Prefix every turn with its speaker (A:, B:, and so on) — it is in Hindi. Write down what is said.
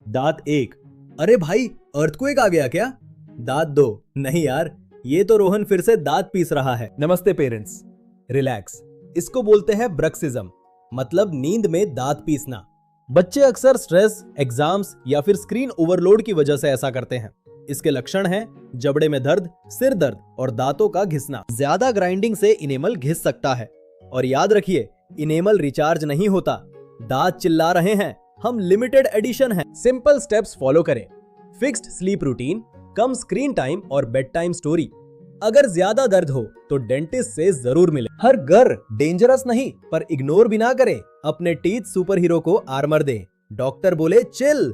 A: दांत 1, अरे भाई अर्थक्वेक आ गया क्या? दांत 2, नहीं यार, ये तो रोहन फिर से दांत पीस रहा है।
B: नमस्ते पेरेंट्स, रिलैक्स। इसको बोलते हैं ब्रक्सिज्म, मतलब नींद में दांत पीसना। बच्चे अक्सर स्ट्रेस, एग्जाम्स या फिर स्क्रीन ओवरलोड की वजह से ऐसा करते हैं। इसके लक्षण हैं जबड़े में दर्द, सिर दर्द और दांतों का घिसना। ज्यादा ग्राइंडिंग से इनेमल घिस सकता है। और याद रखिए, इनेमल रिचार्ज नहीं होता। दांत चिल्ला रहे हैं, हम लिमिटेड एडिशन हैं। सिंपल स्टेप्स फॉलो करें। फिक्स्ड स्लीप रूटीन, कम स्क्रीन टाइम और बेड टाइम स्टोरी। अगर ज्यादा दर्द हो तो डेंटिस्ट से जरूर मिले। हर घर डेंजरस नहीं, पर इग्नोर भी ना करें। अपने टीथ सुपर हीरो को आर्मर दें। डॉक्टर बोले चिल,